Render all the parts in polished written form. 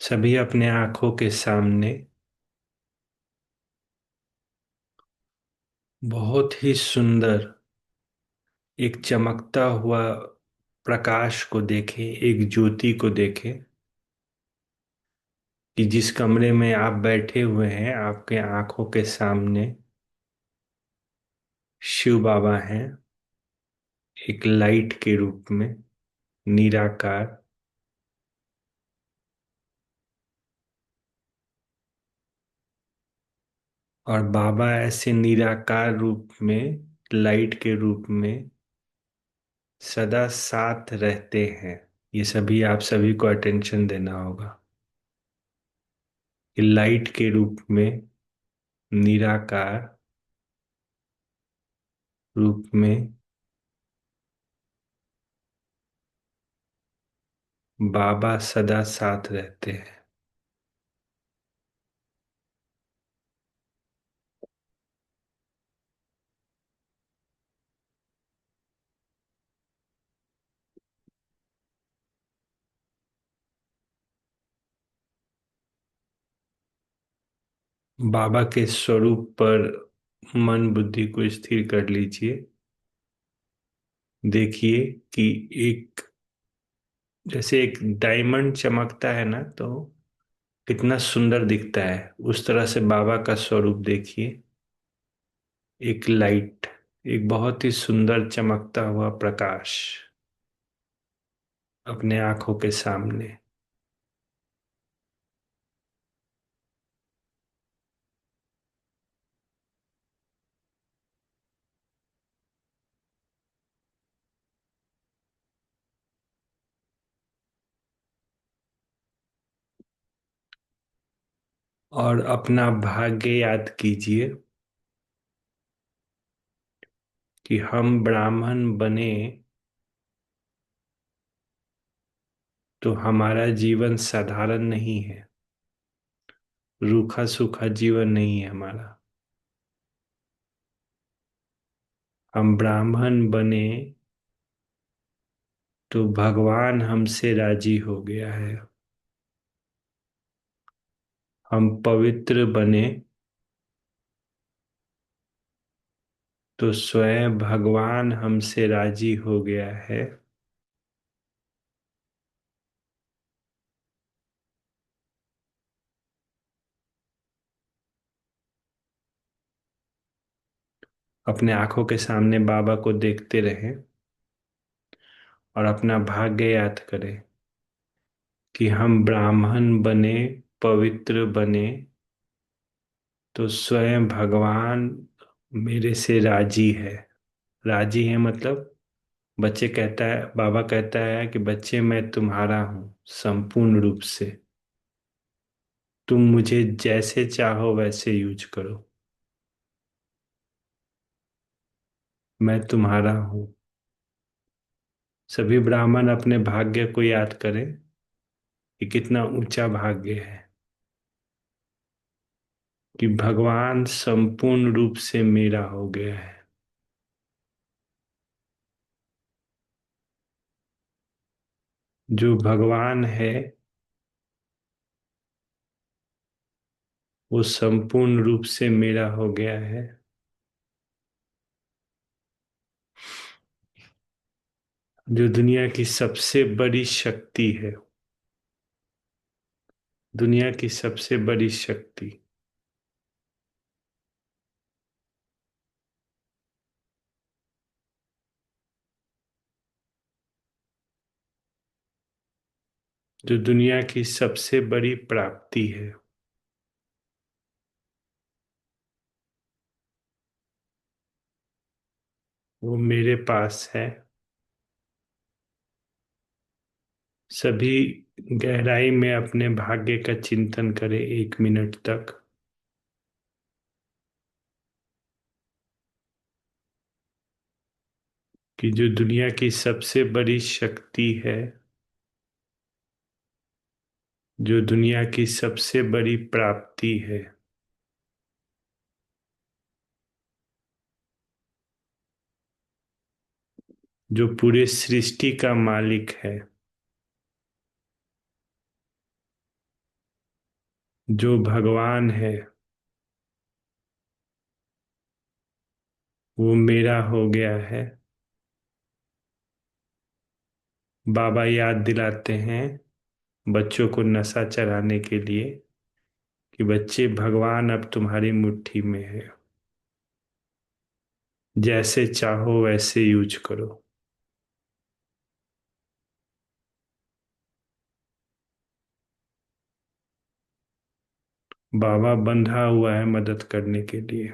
सभी अपने आंखों के सामने बहुत ही सुंदर एक चमकता हुआ प्रकाश को देखें, एक ज्योति को देखें कि जिस कमरे में आप बैठे हुए हैं आपके आंखों के सामने शिव बाबा हैं, एक लाइट के रूप में, निराकार। और बाबा ऐसे निराकार रूप में, लाइट के रूप में सदा साथ रहते हैं। ये सभी आप सभी को अटेंशन देना होगा कि लाइट के रूप में, निराकार रूप में बाबा सदा साथ रहते हैं। बाबा के स्वरूप पर मन बुद्धि को स्थिर कर लीजिए। देखिए कि एक, जैसे एक डायमंड चमकता है ना, तो कितना सुंदर दिखता है, उस तरह से बाबा का स्वरूप देखिए। एक लाइट, एक बहुत ही सुंदर चमकता हुआ प्रकाश अपने आंखों के सामने। और अपना भाग्य याद कीजिए कि हम ब्राह्मण बने तो हमारा जीवन साधारण नहीं है, रूखा सूखा जीवन नहीं है हमारा। हम ब्राह्मण बने तो भगवान हमसे राजी हो गया है। हम पवित्र बने तो स्वयं भगवान हमसे राजी हो गया है। अपने आंखों के सामने बाबा को देखते रहें और अपना भाग्य याद करें कि हम ब्राह्मण बने, पवित्र बने तो स्वयं भगवान मेरे से राजी है। राजी है मतलब, बच्चे कहता है, बाबा कहता है कि बच्चे मैं तुम्हारा हूं संपूर्ण रूप से। तुम मुझे जैसे चाहो वैसे यूज करो, मैं तुम्हारा हूं। सभी ब्राह्मण अपने भाग्य को याद करें कि कितना ऊंचा भाग्य है कि भगवान संपूर्ण रूप से मेरा हो गया है। जो भगवान है वो संपूर्ण रूप से मेरा हो गया है। जो दुनिया की सबसे बड़ी शक्ति है, दुनिया की सबसे बड़ी शक्ति, जो दुनिया की सबसे बड़ी प्राप्ति है, वो मेरे पास है। सभी गहराई में अपने भाग्य का चिंतन करें 1 मिनट तक। कि जो दुनिया की सबसे बड़ी शक्ति है, जो दुनिया की सबसे बड़ी प्राप्ति है, जो पूरे सृष्टि का मालिक है, जो भगवान है वो मेरा हो गया है। बाबा याद दिलाते हैं बच्चों को नशा चढ़ाने के लिए कि बच्चे भगवान अब तुम्हारी मुट्ठी में है, जैसे चाहो वैसे यूज करो। बाबा बंधा हुआ है मदद करने के लिए।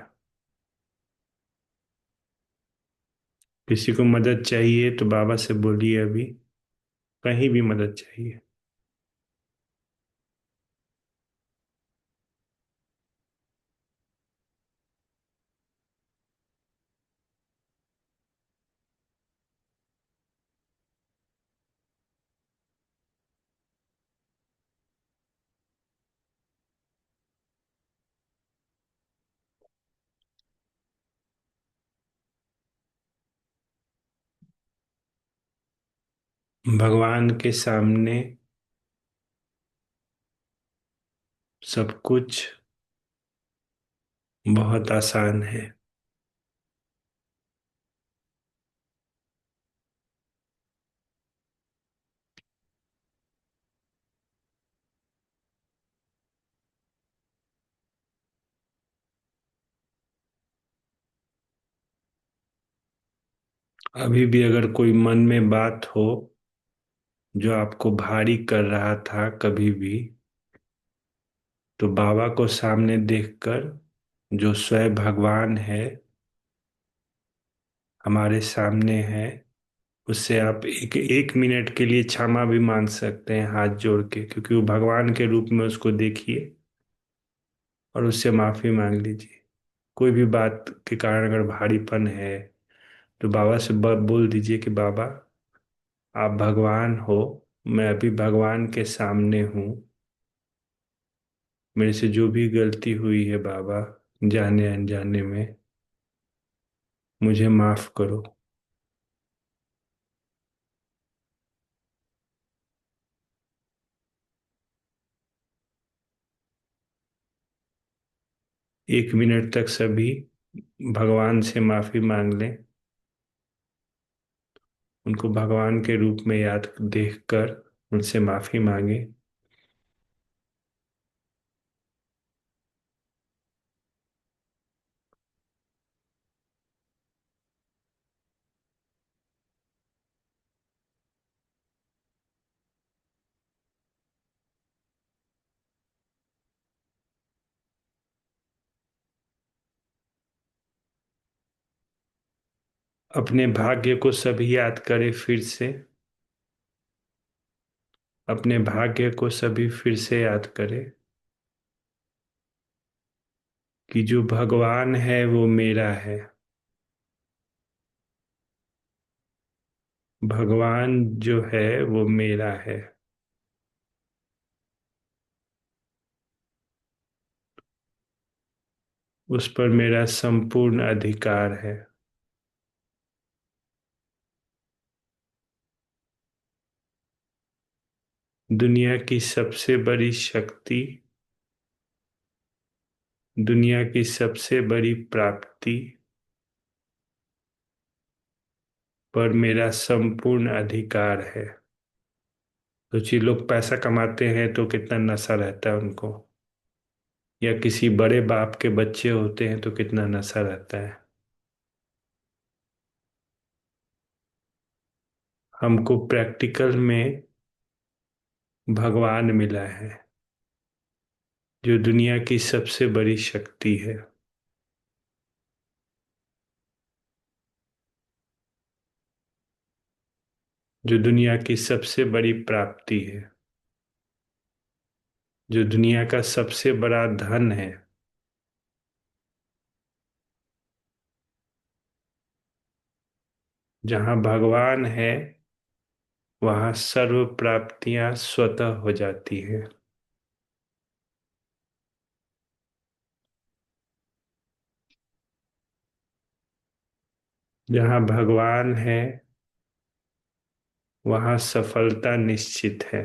किसी को मदद चाहिए तो बाबा से बोलिए, अभी कहीं भी मदद चाहिए। भगवान के सामने सब कुछ बहुत आसान है। अभी भी अगर कोई मन में बात हो जो आपको भारी कर रहा था कभी भी, तो बाबा को सामने देखकर, जो स्वयं भगवान है हमारे सामने है, उससे आप एक एक मिनट के लिए क्षमा भी मांग सकते हैं हाथ जोड़ के, क्योंकि वो भगवान के रूप में उसको देखिए और उससे माफी मांग लीजिए। कोई भी बात के कारण अगर भारीपन है तो बाबा से बोल दीजिए कि बाबा आप भगवान हो, मैं अभी भगवान के सामने हूँ, मेरे से जो भी गलती हुई है बाबा, जाने अनजाने में, मुझे माफ करो। 1 मिनट तक सभी भगवान से माफी मांग लें, उनको भगवान के रूप में याद देखकर उनसे माफी मांगे। अपने भाग्य को सभी याद करें फिर से। अपने भाग्य को सभी फिर से याद करें कि जो भगवान है वो मेरा है। भगवान जो है वो मेरा है। उस पर मेरा संपूर्ण अधिकार है। दुनिया की सबसे बड़ी शक्ति, दुनिया की सबसे बड़ी प्राप्ति पर मेरा संपूर्ण अधिकार है। सोचिए, लोग पैसा कमाते हैं तो कितना नशा रहता है उनको, या किसी बड़े बाप के बच्चे होते हैं तो कितना नशा रहता है। हमको प्रैक्टिकल में भगवान मिला है, जो दुनिया की सबसे बड़ी शक्ति है, जो दुनिया की सबसे बड़ी प्राप्ति है, जो दुनिया का सबसे बड़ा धन है। जहाँ भगवान है वहाँ सर्व प्राप्तियां स्वतः हो जाती है। जहाँ भगवान है वहाँ सफलता निश्चित है।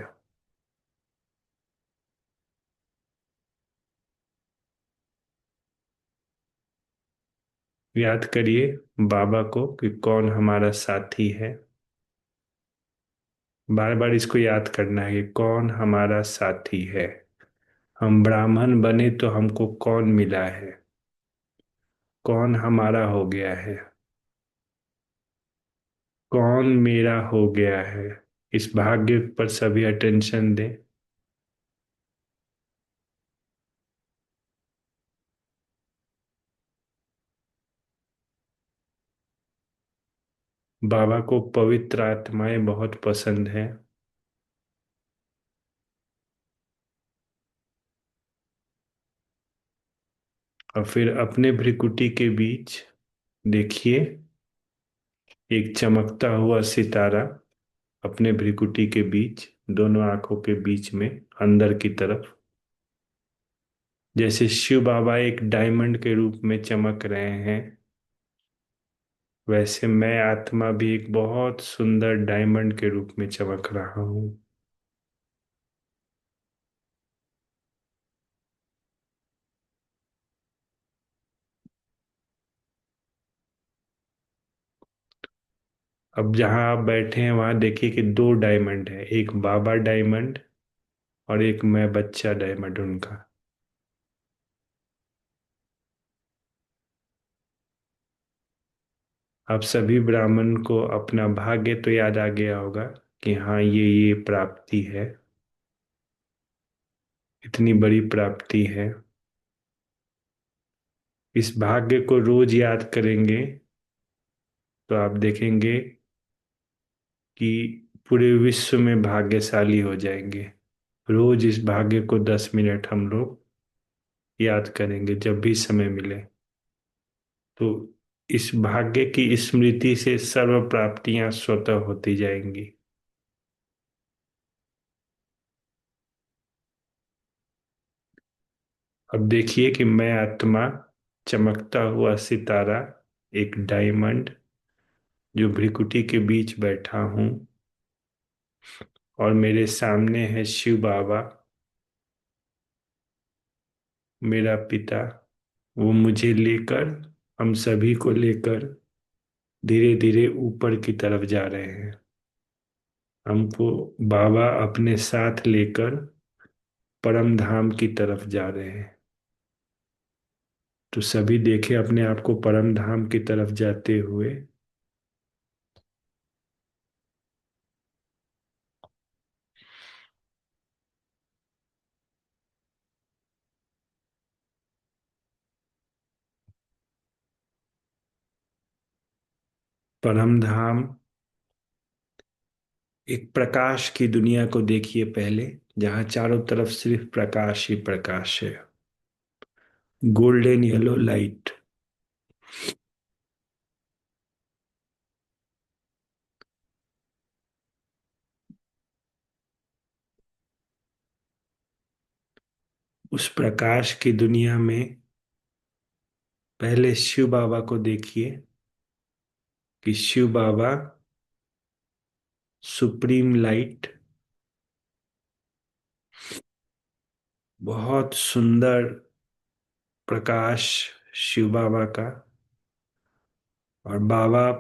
याद करिए बाबा को कि कौन हमारा साथी है। बार बार इसको याद करना है कि कौन हमारा साथी है। हम ब्राह्मण बने तो हमको कौन मिला है, कौन हमारा हो गया है, कौन मेरा हो गया है। इस भाग्य पर सभी अटेंशन दें। बाबा को पवित्र आत्माएं बहुत पसंद है। और फिर अपने भ्रिकुटी के बीच देखिए एक चमकता हुआ सितारा, अपने भ्रिकुटी के बीच, दोनों आंखों के बीच में, अंदर की तरफ। जैसे शिव बाबा एक डायमंड के रूप में चमक रहे हैं, वैसे मैं आत्मा भी एक बहुत सुंदर डायमंड के रूप में चमक रहा हूँ। अब जहाँ आप बैठे हैं वहां देखिए कि दो डायमंड है, एक बाबा डायमंड और एक मैं बच्चा डायमंड उनका। आप सभी ब्राह्मण को अपना भाग्य तो याद आ गया होगा कि हाँ ये प्राप्ति है, इतनी बड़ी प्राप्ति है। इस भाग्य को रोज याद करेंगे तो आप देखेंगे कि पूरे विश्व में भाग्यशाली हो जाएंगे। रोज इस भाग्य को 10 मिनट हम लोग याद करेंगे जब भी समय मिले। तो इस भाग्य की स्मृति से सर्व प्राप्तियां स्वतः होती जाएंगी। अब देखिए कि मैं आत्मा, चमकता हुआ सितारा, एक डायमंड जो भ्रिकुटी के बीच बैठा हूं, और मेरे सामने है शिव बाबा, मेरा पिता। वो मुझे लेकर, हम सभी को लेकर धीरे धीरे ऊपर की तरफ जा रहे हैं। हमको बाबा अपने साथ लेकर परम धाम की तरफ जा रहे हैं। तो सभी देखे अपने आप को परम धाम की तरफ जाते हुए। परम धाम एक प्रकाश की दुनिया को देखिए पहले, जहां चारों तरफ सिर्फ प्रकाश ही प्रकाश है, गोल्डन येलो लाइट। उस प्रकाश की दुनिया में पहले शिव बाबा को देखिए कि शिव बाबा सुप्रीम लाइट, बहुत सुंदर प्रकाश शिव बाबा का, और बाबा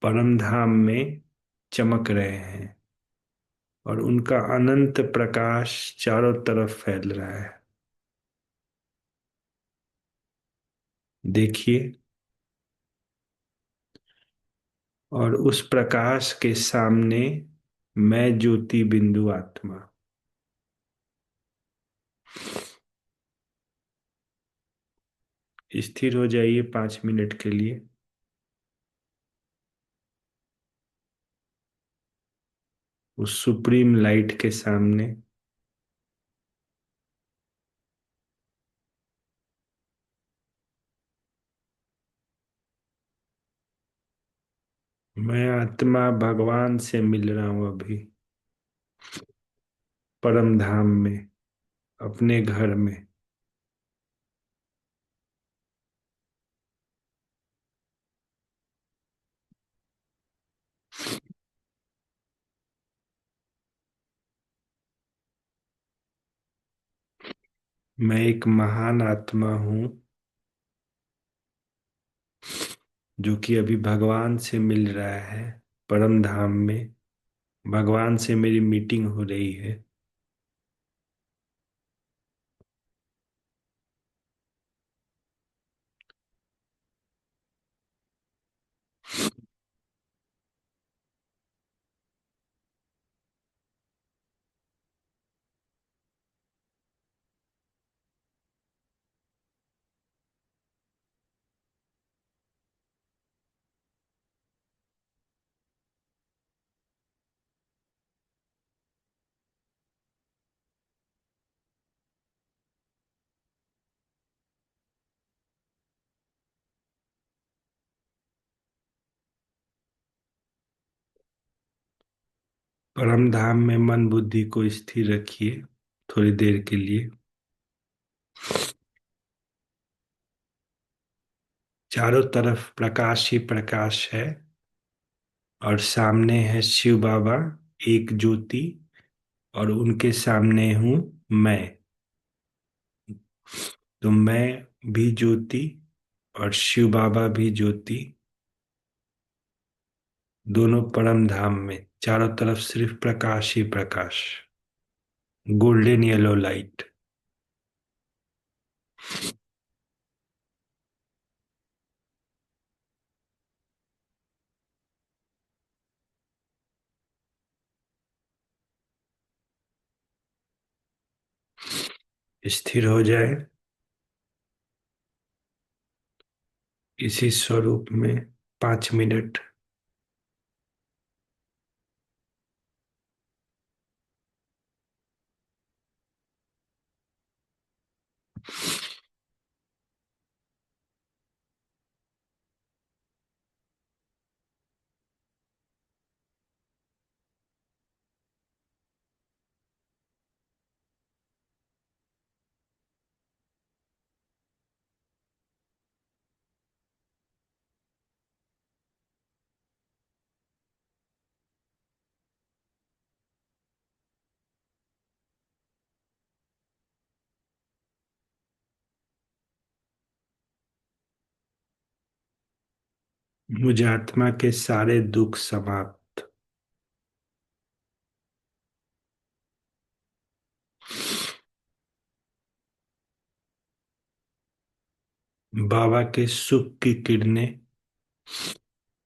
परम धाम में चमक रहे हैं और उनका अनंत प्रकाश चारों तरफ फैल रहा है। देखिए, और उस प्रकाश के सामने मैं ज्योति बिंदु आत्मा। स्थिर हो जाइए 5 मिनट के लिए। उस सुप्रीम लाइट के सामने मैं आत्मा भगवान से मिल रहा हूं अभी, परम धाम में, अपने घर में। मैं एक महान आत्मा हूं जो कि अभी भगवान से मिल रहा है, परम धाम में भगवान से मेरी मीटिंग हो रही है। परम धाम में मन बुद्धि को स्थिर रखिए थोड़ी देर के लिए। चारों तरफ प्रकाश ही प्रकाश है, और सामने है शिव बाबा, एक ज्योति, और उनके सामने हूं मैं। तो मैं भी ज्योति और शिव बाबा भी ज्योति, दोनों परम धाम में चारों तरफ सिर्फ प्रकाश ही प्रकाश, गोल्डन येलो लाइट। स्थिर हो जाए इसी स्वरूप में 5 मिनट। मुझे आत्मा के सारे दुख समाप्त। बाबा के सुख की किरणें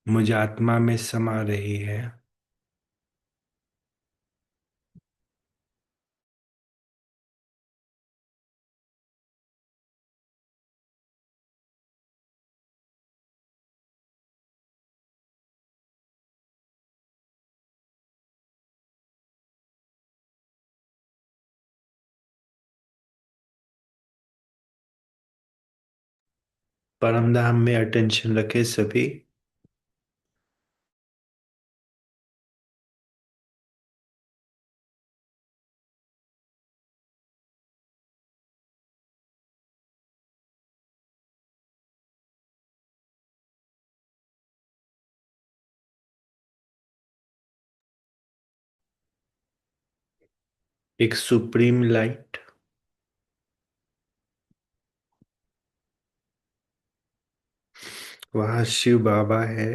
मुझे आत्मा में समा रही है। परम धाम में अटेंशन रखे सभी। एक सुप्रीम लाइट, वहाँ शिव बाबा है।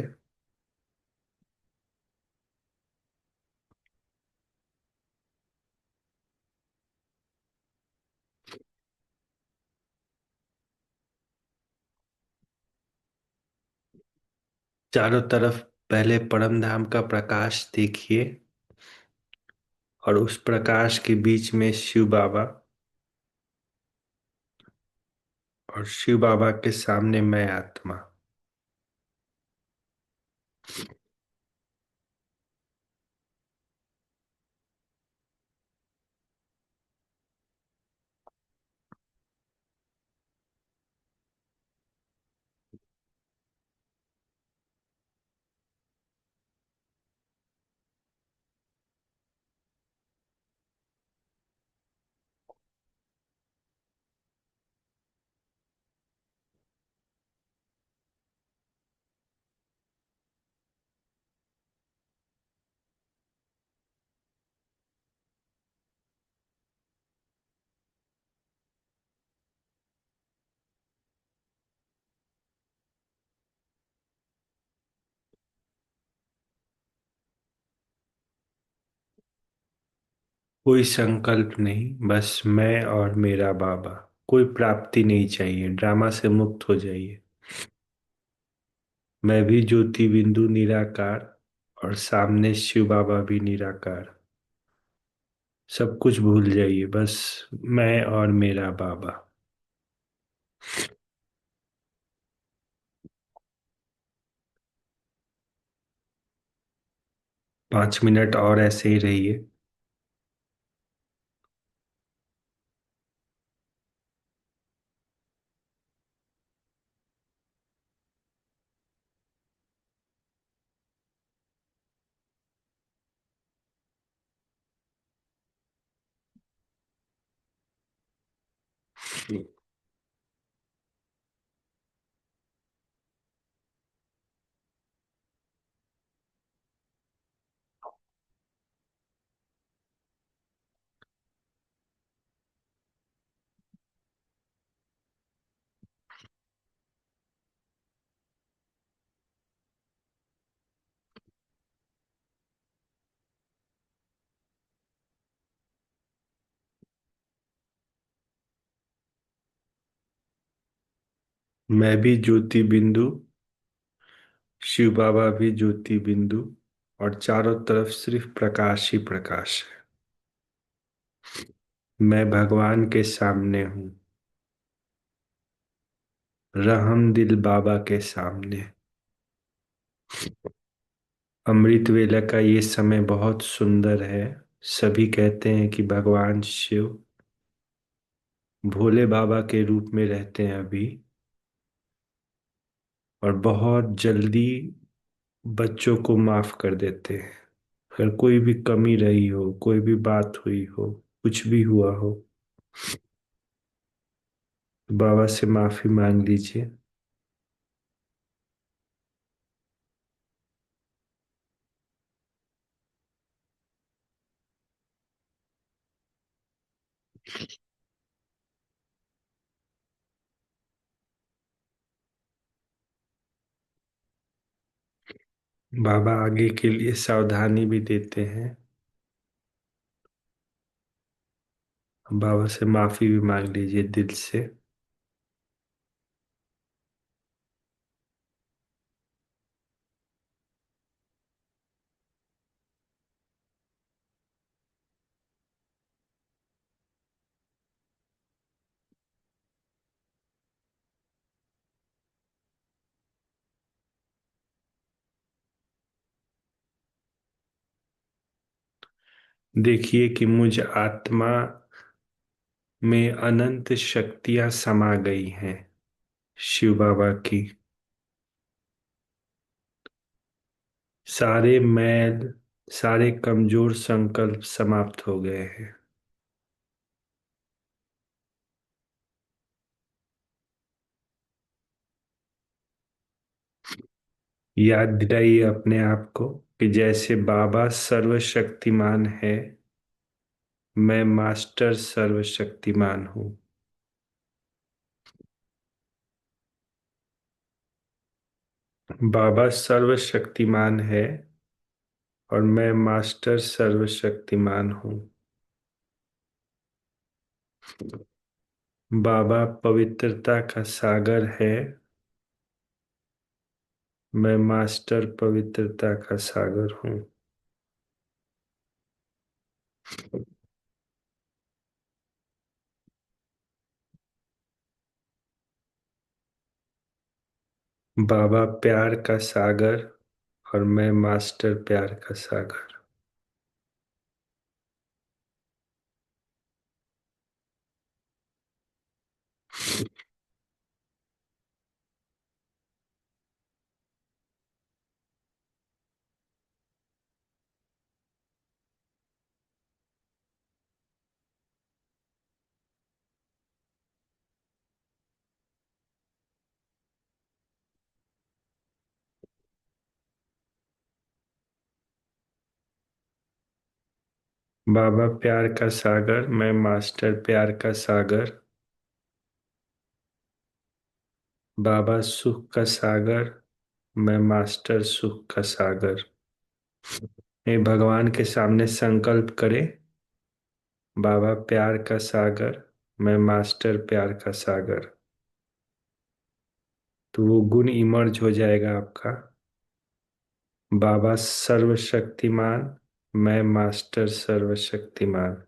चारों तरफ पहले परम धाम का प्रकाश देखिए, और उस प्रकाश के बीच में शिव बाबा, और शिव बाबा के सामने मैं आत्मा। कोई संकल्प नहीं, बस मैं और मेरा बाबा। कोई प्राप्ति नहीं चाहिए, ड्रामा से मुक्त हो जाइए। मैं भी ज्योति बिंदु निराकार, और सामने शिव बाबा भी निराकार। सब कुछ भूल जाइए, बस मैं और मेरा बाबा। 5 मिनट और ऐसे ही रहिए। मैं भी ज्योति बिंदु, शिव बाबा भी ज्योति बिंदु, और चारों तरफ सिर्फ प्रकाश ही प्रकाश है। मैं भगवान के सामने हूँ, रहम दिल बाबा के सामने। अमृत वेला का ये समय बहुत सुंदर है। सभी कहते हैं कि भगवान शिव भोले बाबा के रूप में रहते हैं अभी, और बहुत जल्दी बच्चों को माफ कर देते हैं। अगर कोई भी कमी रही हो, कोई भी बात हुई हो, कुछ भी हुआ हो, तो बाबा से माफी मांग लीजिए। बाबा आगे के लिए सावधानी भी देते हैं। बाबा से माफी भी मांग लीजिए दिल से। देखिए कि मुझ आत्मा में अनंत शक्तियां समा गई हैं, शिव बाबा की। सारे मैल, सारे कमजोर संकल्प समाप्त हो गए हैं। याद दिलाइए अपने आप को कि जैसे बाबा सर्वशक्तिमान है, मैं मास्टर सर्वशक्तिमान हूँ। बाबा सर्वशक्तिमान है, और मैं मास्टर सर्वशक्तिमान हूँ। बाबा पवित्रता का सागर है, मैं मास्टर पवित्रता का सागर हूँ। बाबा प्यार का सागर, और मैं मास्टर प्यार का सागर। बाबा प्यार का सागर, मैं मास्टर प्यार का सागर। बाबा सुख का सागर, मैं मास्टर सुख का सागर। ये भगवान के सामने संकल्प करें बाबा प्यार का सागर, मैं मास्टर प्यार का सागर। तो वो गुण इमर्ज हो जाएगा आपका। बाबा सर्वशक्तिमान, मैं मास्टर सर्वशक्तिमान।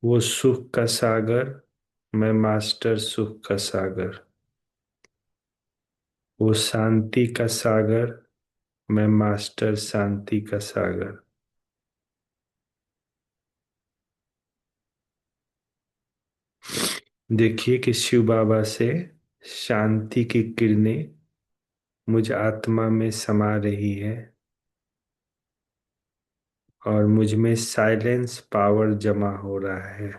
वो सुख का सागर, मैं मास्टर सुख का सागर। वो शांति का सागर, मैं मास्टर शांति का सागर। देखिए कि शिव बाबा से शांति की किरणें मुझ आत्मा में समा रही है और मुझ में साइलेंस पावर जमा हो रहा है।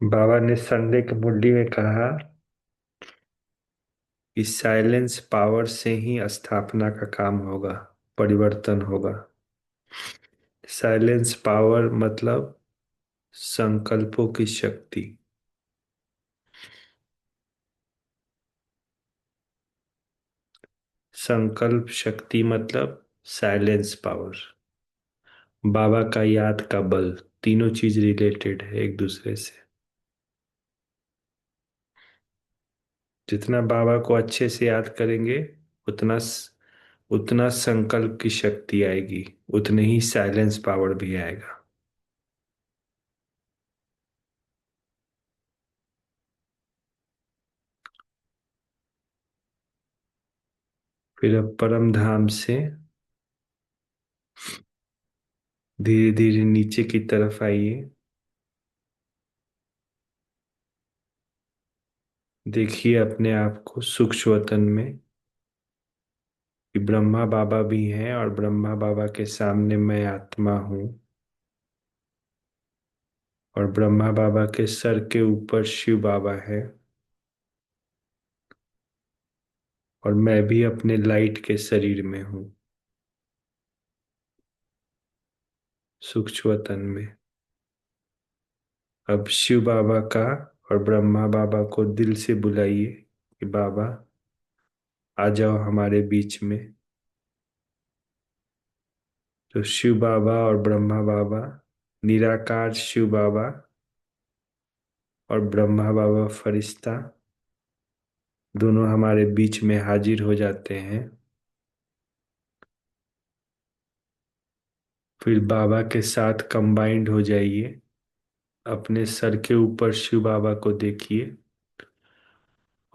बाबा ने संडे की मुरली में कहा कि साइलेंस पावर से ही स्थापना का काम होगा, परिवर्तन होगा। साइलेंस पावर मतलब संकल्पों की शक्ति। संकल्प शक्ति मतलब साइलेंस पावर। बाबा का याद का बल, तीनों चीज रिलेटेड है एक दूसरे से। जितना बाबा को अच्छे से याद करेंगे, उतना उतना संकल्प की शक्ति आएगी, उतने ही साइलेंस पावर भी आएगा। फिर अब परम धाम से धीरे धीरे नीचे की तरफ आइए। देखिए अपने आप को सूक्ष्म वतन में कि ब्रह्मा बाबा भी हैं और ब्रह्मा बाबा के सामने मैं आत्मा हूँ। और ब्रह्मा बाबा के सर के ऊपर शिव बाबा है। और मैं भी अपने लाइट के शरीर में हूँ, सूक्ष्म वतन में। अब शिव बाबा का और ब्रह्मा बाबा को दिल से बुलाइए कि बाबा आ जाओ हमारे बीच में। तो शिव बाबा और ब्रह्मा बाबा, निराकार शिव बाबा और ब्रह्मा बाबा फरिश्ता, दोनों हमारे बीच में हाजिर हो जाते हैं। फिर बाबा के साथ कंबाइंड हो जाइए। अपने सर के ऊपर शिव बाबा को देखिए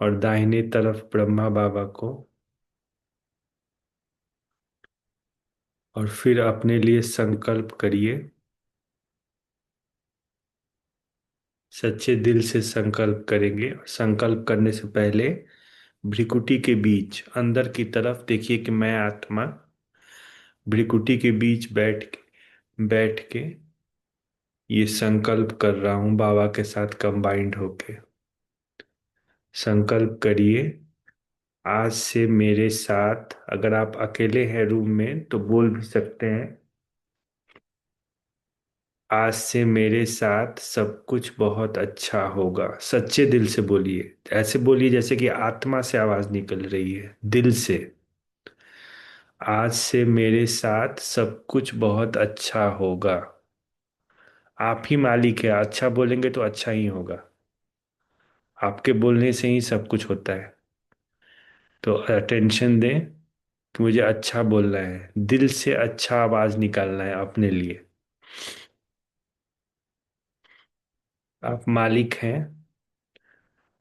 और दाहिने तरफ ब्रह्मा बाबा को। और फिर अपने लिए संकल्प करिए। सच्चे दिल से संकल्प करेंगे। संकल्प करने से पहले भ्रिकुटी के बीच अंदर की तरफ देखिए कि मैं आत्मा भ्रिकुटी के बीच बैठ के ये संकल्प कर रहा हूं बाबा के साथ कंबाइंड होके। संकल्प करिए, आज से मेरे साथ, अगर आप अकेले हैं रूम में तो बोल भी सकते हैं, आज से मेरे साथ सब कुछ बहुत अच्छा होगा। सच्चे दिल से बोलिए। ऐसे बोलिए जैसे कि आत्मा से आवाज निकल रही है, दिल से। आज से मेरे साथ सब कुछ बहुत अच्छा होगा। आप ही मालिक है, अच्छा बोलेंगे तो अच्छा ही होगा। आपके बोलने से ही सब कुछ होता है। तो अटेंशन दें कि मुझे अच्छा बोलना है, दिल से अच्छा आवाज निकालना है अपने लिए। आप मालिक हैं।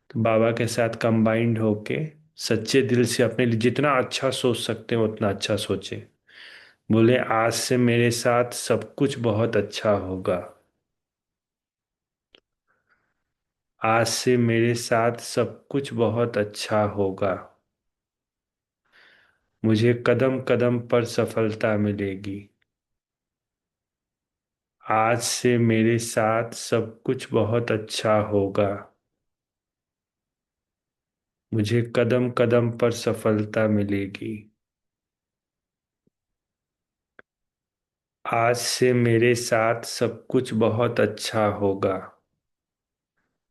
तो बाबा के साथ कंबाइंड होके सच्चे दिल से अपने लिए जितना अच्छा सोच सकते हैं उतना अच्छा सोचें। बोले, आज से मेरे साथ सब कुछ बहुत अच्छा होगा। आज से मेरे साथ सब कुछ बहुत अच्छा होगा। मुझे कदम कदम पर सफलता मिलेगी। आज से मेरे साथ सब कुछ बहुत अच्छा होगा। मुझे कदम कदम पर सफलता मिलेगी। आज से मेरे साथ सब कुछ बहुत अच्छा होगा।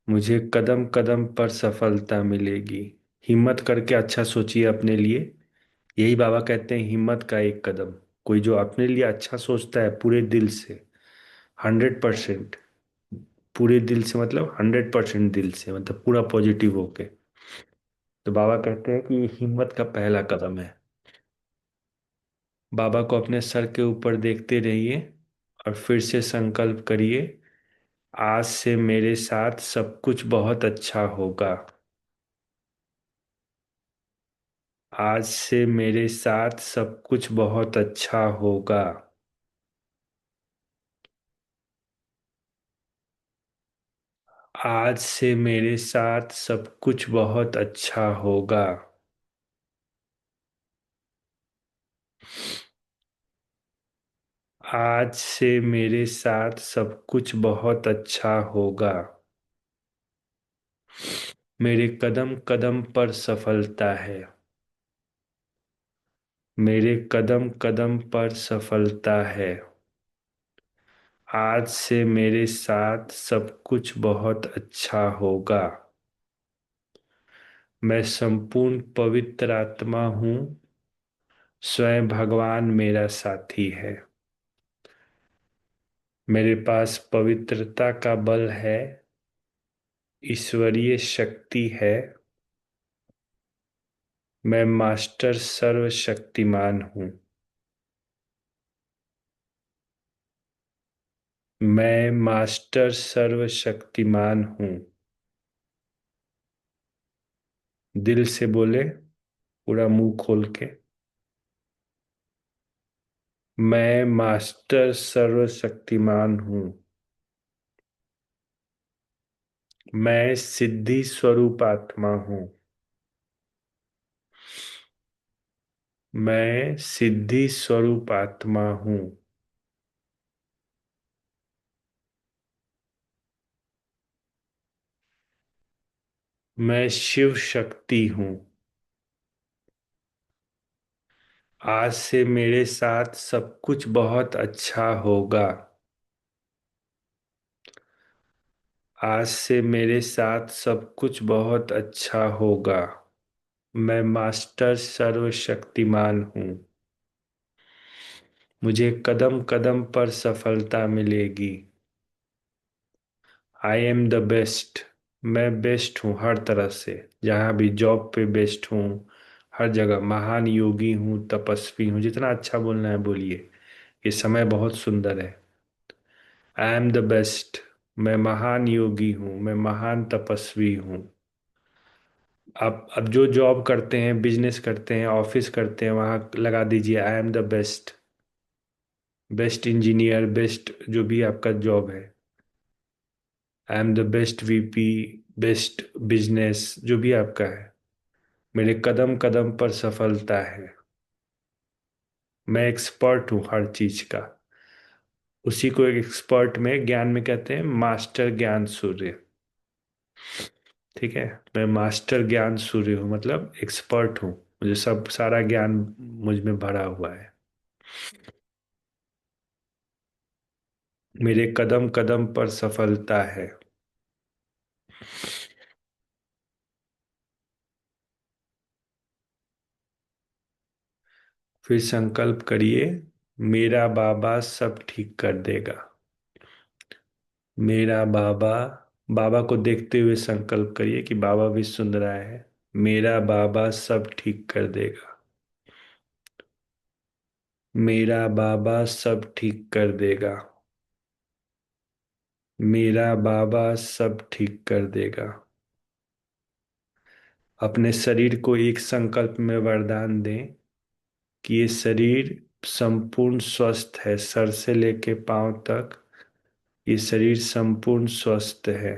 मुझे कदम कदम पर सफलता मिलेगी। हिम्मत करके अच्छा सोचिए अपने लिए। यही बाबा कहते हैं, हिम्मत का एक कदम। कोई जो अपने लिए अच्छा सोचता है पूरे दिल से, 100%, पूरे दिल से मतलब 100% दिल से, मतलब पूरा पॉजिटिव होके, तो बाबा कहते हैं कि ये हिम्मत का पहला कदम है। बाबा को अपने सर के ऊपर देखते रहिए और फिर से संकल्प करिए, आज से मेरे साथ सब कुछ बहुत अच्छा होगा। आज से मेरे साथ सब कुछ बहुत अच्छा होगा। आज से मेरे साथ सब कुछ बहुत अच्छा होगा। आज से मेरे साथ सब कुछ बहुत अच्छा होगा। मेरे कदम कदम पर सफलता है। मेरे कदम कदम पर सफलता है। आज से मेरे साथ सब कुछ बहुत अच्छा होगा। मैं संपूर्ण पवित्र आत्मा हूँ। स्वयं भगवान मेरा साथी है। मेरे पास पवित्रता का बल है। ईश्वरीय शक्ति है। मैं मास्टर सर्वशक्तिमान हूँ। मैं मास्टर सर्वशक्तिमान हूँ। दिल से बोले, पूरा मुंह खोल के। मैं मास्टर सर्वशक्तिमान हूँ। मैं सिद्धि स्वरूप आत्मा हूँ। मैं सिद्धि स्वरूप आत्मा हूँ। मैं शिव शक्ति हूँ। आज से मेरे साथ सब कुछ बहुत अच्छा होगा। आज से मेरे साथ सब कुछ बहुत अच्छा होगा। मैं मास्टर सर्वशक्तिमान हूँ। मुझे कदम कदम पर सफलता मिलेगी। I am the best. मैं बेस्ट हूँ हर तरह से। जहाँ भी जॉब पे बेस्ट हूँ। हर जगह महान योगी हूँ, तपस्वी हूँ। जितना अच्छा बोलना है बोलिए। ये समय बहुत सुंदर है। I am the best. मैं महान योगी हूँ, मैं महान तपस्वी हूँ। अब जो जॉब करते हैं, बिजनेस करते हैं, ऑफिस करते हैं, वहाँ लगा दीजिए I am the best. Best engineer, best जो भी आपका जॉब है। I am the best VP, best business, जो भी आपका है। मेरे कदम कदम पर सफलता है। मैं एक्सपर्ट हूँ हर चीज का। उसी को एक एक्सपर्ट में, ज्ञान में कहते हैं मास्टर ज्ञान सूर्य। ठीक है। मैं मास्टर ज्ञान सूर्य हूँ, मतलब एक्सपर्ट हूँ। मुझे सब सारा ज्ञान मुझ में भरा हुआ है। मेरे कदम कदम पर सफलता है। फिर संकल्प करिए, मेरा बाबा सब ठीक कर देगा। मेरा बाबा, बाबा को देखते हुए संकल्प करिए कि बाबा भी सुन रहा है। मेरा बाबा सब ठीक कर देगा। मेरा बाबा सब ठीक कर देगा। मेरा बाबा सब ठीक कर देगा। अपने शरीर को एक संकल्प में वरदान दें कि ये शरीर संपूर्ण स्वस्थ है। सर से लेके पांव तक ये शरीर संपूर्ण स्वस्थ है।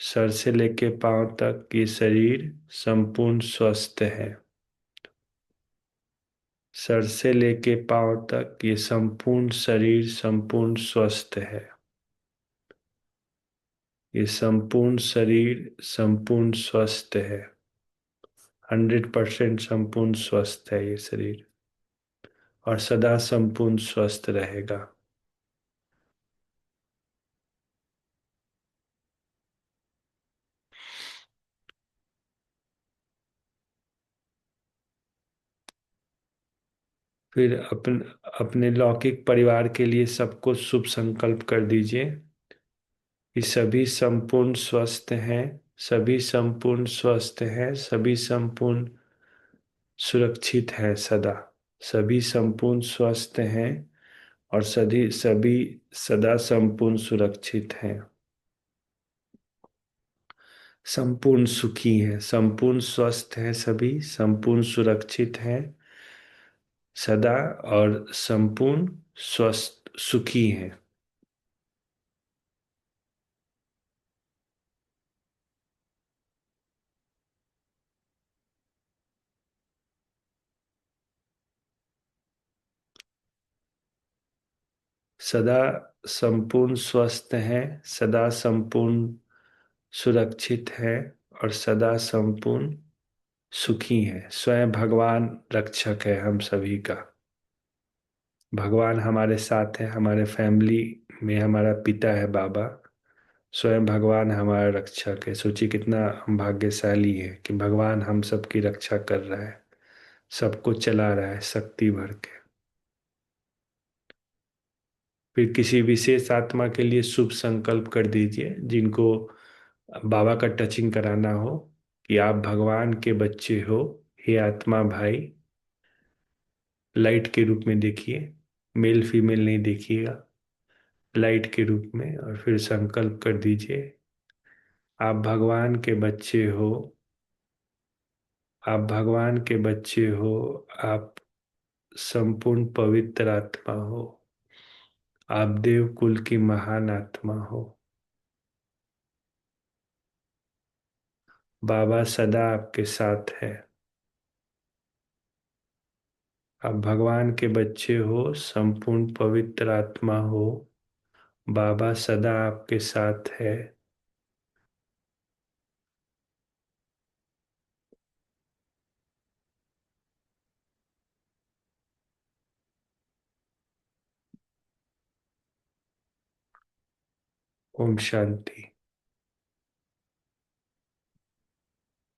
सर से लेके पांव तक ये शरीर संपूर्ण स्वस्थ है। सर से लेके पांव तक ये संपूर्ण शरीर संपूर्ण स्वस्थ है। ये संपूर्ण शरीर संपूर्ण स्वस्थ है। 100% संपूर्ण स्वस्थ है ये शरीर। और सदा संपूर्ण स्वस्थ रहेगा। फिर अपने लौकिक परिवार के लिए सबको शुभ संकल्प कर दीजिए कि सभी संपूर्ण स्वस्थ हैं, सभी संपूर्ण स्वस्थ हैं, सभी संपूर्ण सुरक्षित हैं सदा, सभी संपूर्ण स्वस्थ हैं और सभी सभी सदा संपूर्ण सुरक्षित हैं, संपूर्ण सुखी हैं, संपूर्ण स्वस्थ हैं, सभी संपूर्ण सुरक्षित हैं सदा और संपूर्ण स्वस्थ सुखी हैं। सदा संपूर्ण स्वस्थ हैं, सदा संपूर्ण सुरक्षित है और सदा संपूर्ण सुखी है। स्वयं भगवान रक्षक है हम सभी का। भगवान हमारे साथ है, हमारे फैमिली में हमारा पिता है बाबा। स्वयं भगवान हमारा रक्षक है। सोचिए कितना हम भाग्यशाली है कि भगवान हम सबकी रक्षा कर रहा है, सबको चला रहा है शक्ति भर के। फिर किसी विशेष आत्मा के लिए शुभ संकल्प कर दीजिए जिनको बाबा का टचिंग कराना हो कि आप भगवान के बच्चे हो। हे आत्मा भाई, लाइट के रूप में देखिए, मेल फीमेल नहीं देखिएगा, लाइट के रूप में। और फिर संकल्प कर दीजिए आप भगवान के बच्चे हो, आप भगवान के बच्चे हो, आप संपूर्ण पवित्र आत्मा हो, आप देव कुल की महान आत्मा हो। बाबा सदा आपके साथ है। आप भगवान के बच्चे हो, संपूर्ण पवित्र आत्मा हो, बाबा सदा आपके साथ है। ओम शांति।